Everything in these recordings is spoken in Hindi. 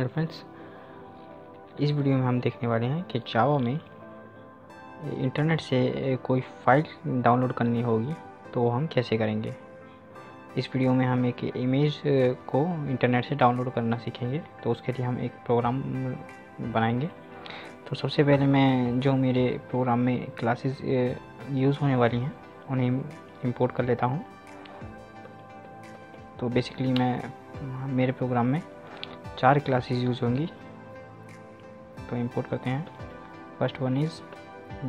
हेलो फ्रेंड्स, इस वीडियो में हम देखने वाले हैं कि जावा में इंटरनेट से कोई फाइल डाउनलोड करनी होगी तो वो हम कैसे करेंगे। इस वीडियो में हम एक इमेज को इंटरनेट से डाउनलोड करना सीखेंगे। तो उसके लिए हम एक प्रोग्राम बनाएंगे। तो सबसे पहले मैं जो मेरे प्रोग्राम में क्लासेस यूज़ होने वाली हैं उन्हें इंपोर्ट कर लेता हूँ। तो बेसिकली मेरे प्रोग्राम में 4 क्लासेस यूज़ होंगी। तो इंपोर्ट करते हैं। First one is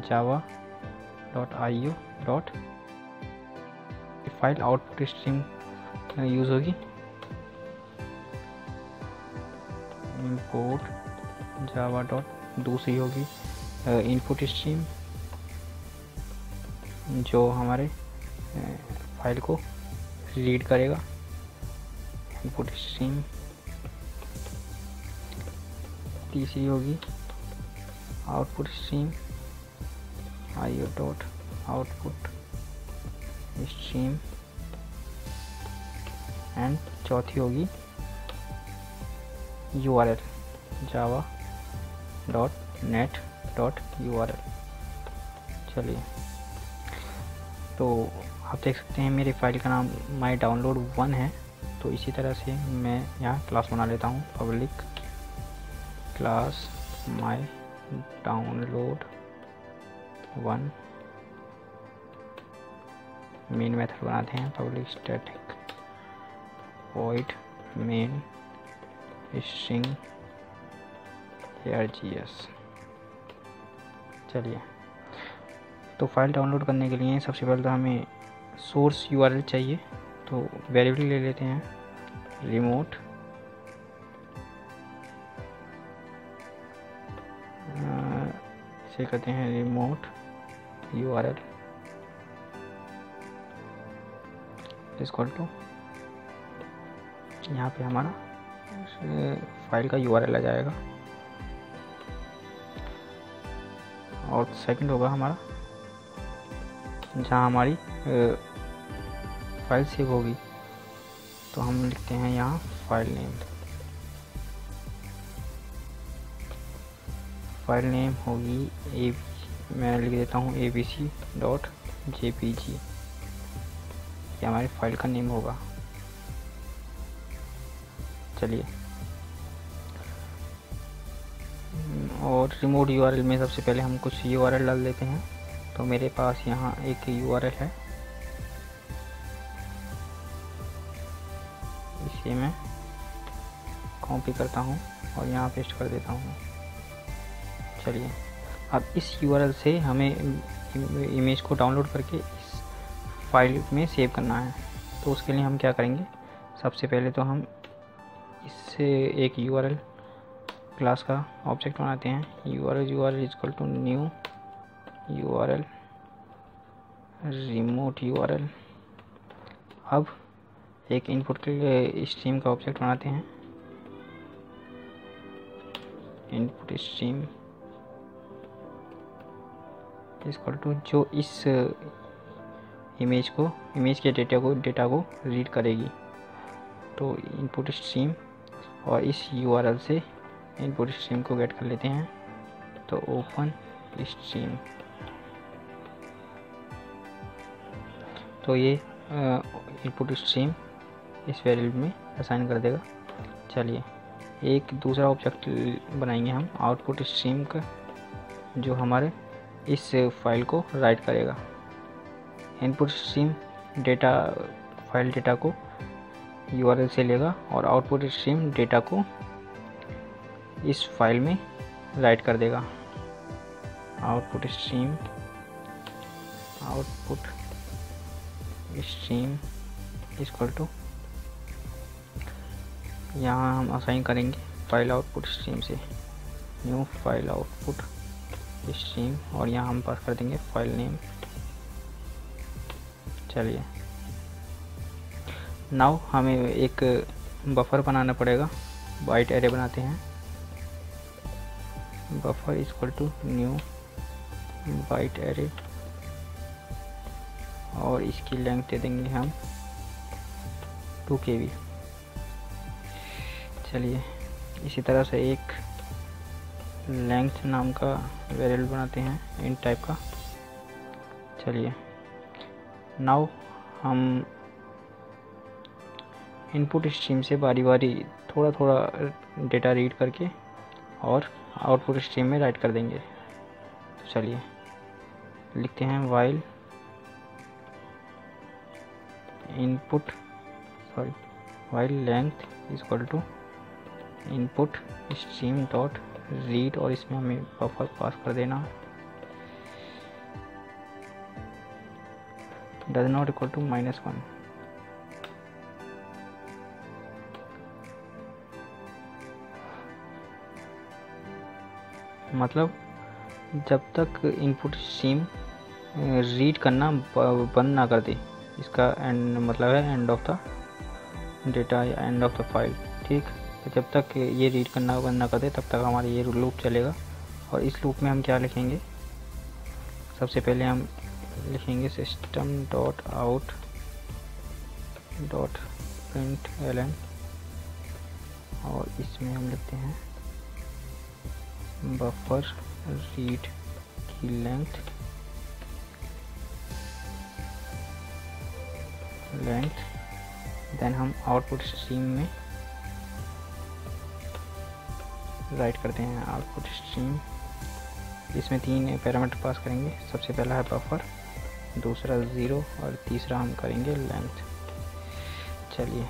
java.io file output stream use होगी। इंपोर्ट जावा डॉट दूसरी होगी इनपुट स्ट्रीम, जो हमारे फाइल को रीड करेगा। इनपुट स्ट्रीम तीसरी होगी output stream, io dot output stream, and चौथी होगी URL java dot net dot URL। चलिए, तो आप देख सकते हैं मेरी फाइल का नाम माई डाउनलोड 1 है। तो इसी तरह से मैं यहाँ क्लास बना लेता हूँ, public class my download 1। Main method बनाते हैं public static void main string args। चलिए, तो फाइल डाउनलोड करने के लिए सबसे पहले तो हमें सोर्स URL चाहिए। तो वेरिएबल ले लेते हैं रिमोट इसे कहते हैं रिमोट URL इक्वल टू, यहाँ पे हमारा फाइल का URL आ जाएगा। और सेकंड होगा हमारा जहाँ हमारी फाइल सेव होगी। तो हम लिखते हैं यहाँ फाइल नेम होगी मैं लिख देता हूँ abc.jpg। ये हमारी फाइल का नेम होगा। चलिए, और रिमोट URL में सबसे पहले हम कुछ URL डाल देते हैं। तो मेरे पास यहाँ एक URL है, इसे मैं कॉपी करता हूँ और यहाँ पेस्ट कर देता हूँ। चलिए, अब इस URL से हमें इमेज को डाउनलोड करके इस फाइल में सेव करना है। तो उसके लिए हम क्या करेंगे, सबसे पहले तो हम इससे एक URL क्लास का ऑब्जेक्ट बनाते हैं। URL equal to new URL remote URL। अब एक इनपुट के स्ट्रीम का ऑब्जेक्ट बनाते हैं। इनपुट स्ट्रीम इक्वल टू जो इस इमेज के डेटा को रीड करेगी। तो इनपुट स्ट्रीम और इस URL से इनपुट स्ट्रीम को गेट कर लेते हैं। तो ओपन स्ट्रीम, तो ये इनपुट स्ट्रीम इस वेरिएबल में असाइन कर देगा। चलिए, एक दूसरा ऑब्जेक्ट बनाएंगे हम आउटपुट स्ट्रीम का, जो हमारे इस फाइल को राइट करेगा। इनपुट स्ट्रीम फाइल डेटा को URL से लेगा और आउटपुट स्ट्रीम डेटा को इस फाइल में राइट कर देगा। आउटपुट स्ट्रीम इक्वल टू, यहाँ हम असाइन करेंगे फाइल आउटपुट स्ट्रीम से न्यू फाइल आउटपुट स्ट्रीम, और यहाँ हम पास कर देंगे फाइल नेम। चलिए, नाउ हमें एक बफर बनाना पड़ेगा। बाइट एरे बनाते हैं। Buffer equal to new byte array, और इसकी लेंथ दे देंगे हम 2 KB। चलिए, इसी तरह से एक लेंथ नाम का वेरिएबल बनाते हैं इंट टाइप का। चलिए नाउ हम इनपुट स्ट्रीम से बारी बारी थोड़ा थोड़ा डेटा रीड करके और आउटपुट स्ट्रीम में राइट कर देंगे। तो चलिए लिखते हैं while length is equal to input stream dot read, और इसमें हमें बफर पास कर देना डज नॉट इक्वल टू -1। मतलब जब तक इनपुट स्ट्रीम रीड करना बंद ना कर दे, इसका एंड मतलब है एंड ऑफ द डेटा या एंड ऑफ द फाइल। ठीक, तो जब तक ये रीड करना बंद ना कर दे तब तक हमारा ये लूप चलेगा। और इस लूप में हम क्या लिखेंगे, सबसे पहले हम लिखेंगे system dot out dot println, और इसमें हम लिखते हैं बफर रीड की लेंथ देन हम आउटपुट स्ट्रीम में राइट करते हैं आउटपुट स्ट्रीम। इसमें 3 पैरामीटर पास करेंगे। सबसे पहला है बफर, दूसरा 0 और तीसरा हम करेंगे लेंथ। चलिए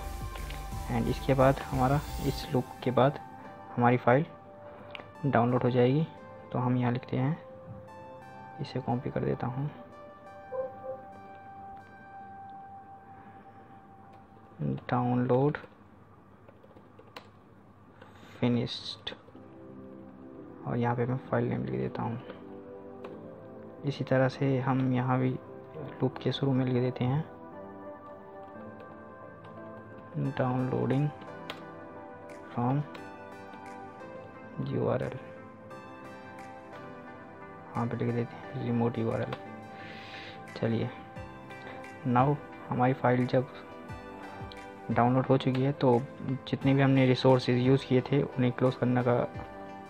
एंड इसके बाद हमारा इस लूप के बाद हमारी फाइल डाउनलोड हो जाएगी। तो हम यहाँ लिखते हैं, इसे कॉपी कर देता हूँ, डाउनलोड फिनिश्ड, और यहाँ पे मैं फाइल नेम लिख देता हूँ। इसी तरह से हम यहाँ भी लूप के शुरू में लिख देते हैं डाउनलोडिंग फ्रॉम URL, यहाँ पे लिख देते हैं रिमोट URL। चलिए नाउ हमारी फाइल जब डाउनलोड हो चुकी है तो जितने भी हमने रिसोर्सेज यूज़ किए थे उन्हें क्लोज करने का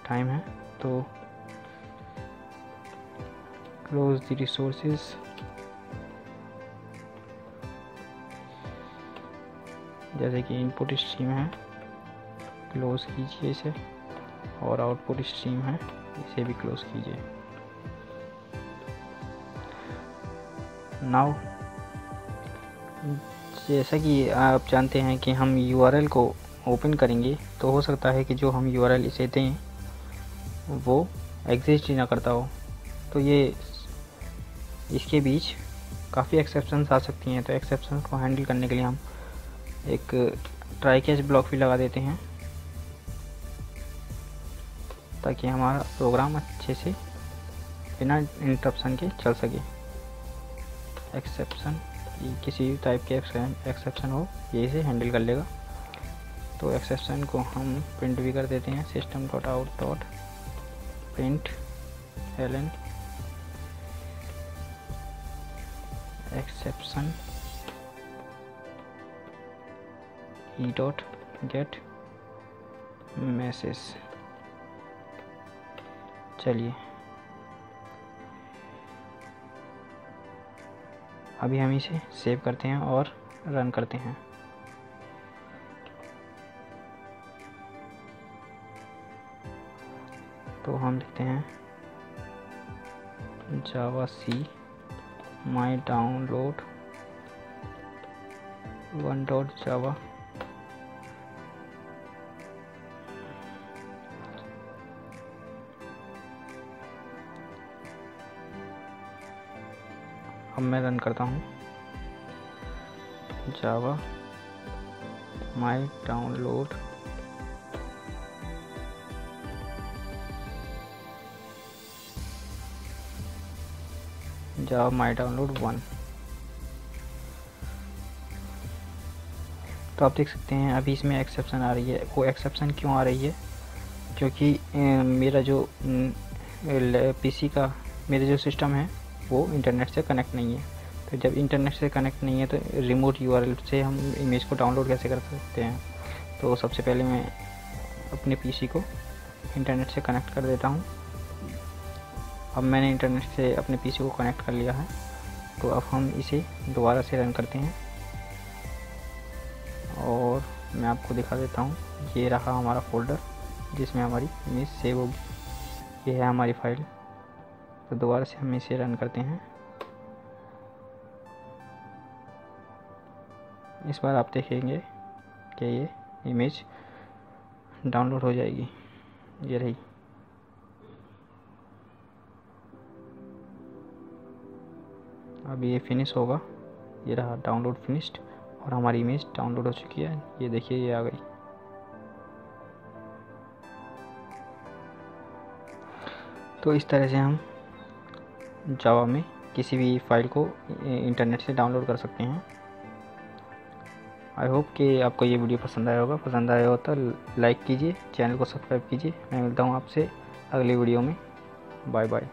टाइम है। तो क्लोज द रिसोर्सेज, जैसे कि इनपुट स्ट्रीम है क्लोज कीजिए इसे, और आउटपुट स्ट्रीम है इसे भी क्लोज कीजिए। नाउ जैसा कि आप जानते हैं कि हम URL को ओपन करेंगे तो हो सकता है कि जो हम URL इसे दें वो एग्जिस्ट ही ना करता हो। तो ये इसके बीच काफ़ी एक्सेप्शंस आ सकती हैं। तो एक्सेप्शंस को हैंडल करने के लिए हम एक ट्राई कैच ब्लॉक भी लगा देते हैं ताकि हमारा प्रोग्राम अच्छे से बिना इंटरप्शन के चल सके। एक्सेप्शन किसी भी टाइप के एक्सेप्शन हो ये इसे हैंडल कर लेगा। तो एक्सेप्शन को हम प्रिंट भी कर देते हैं, system dot out dot print ln exception E dot gate message. चलिए अभी हम इसे सेव करते हैं और रन करते हैं। तो हम लिखते हैं जावा सी माई डाउनलोड 1.java अब मैं रन करता हूँ जावा माई डाउनलोड जावा माई डाउनलोड 1। तो आप देख सकते हैं अभी इसमें एक्सेप्शन आ रही है। वो एक्सेप्शन क्यों आ रही है, क्योंकि मेरा जो पीसी का मेरा जो सिस्टम है वो इंटरनेट से कनेक्ट नहीं है। तो जब इंटरनेट से कनेक्ट नहीं है तो रिमोट URL से हम इमेज को डाउनलोड कैसे कर सकते हैं। तो सबसे पहले मैं अपने पीसी को इंटरनेट से कनेक्ट कर देता हूँ। अब मैंने इंटरनेट से अपने पीसी को कनेक्ट कर लिया है, तो अब हम इसे दोबारा से रन करते हैं और मैं आपको दिखा देता हूँ। ये रहा हमारा फोल्डर जिसमें हमारी इमेज सेव होगी। ये है हमारी फाइल। तो दोबारा से हम इसे रन करते हैं। इस बार आप देखेंगे कि ये इमेज डाउनलोड हो जाएगी। ये रही। अब ये फिनिश होगा। ये रहा डाउनलोड फिनिश्ड और हमारी इमेज डाउनलोड हो चुकी है। ये देखिए, ये आ गई। तो इस तरह से हम जावा में किसी भी फाइल को इंटरनेट से डाउनलोड कर सकते हैं। आई होप कि आपको ये वीडियो पसंद आया होगा। पसंद आया हो तो लाइक कीजिए, चैनल को सब्सक्राइब कीजिए। मैं मिलता हूँ आपसे अगली वीडियो में। Bye bye.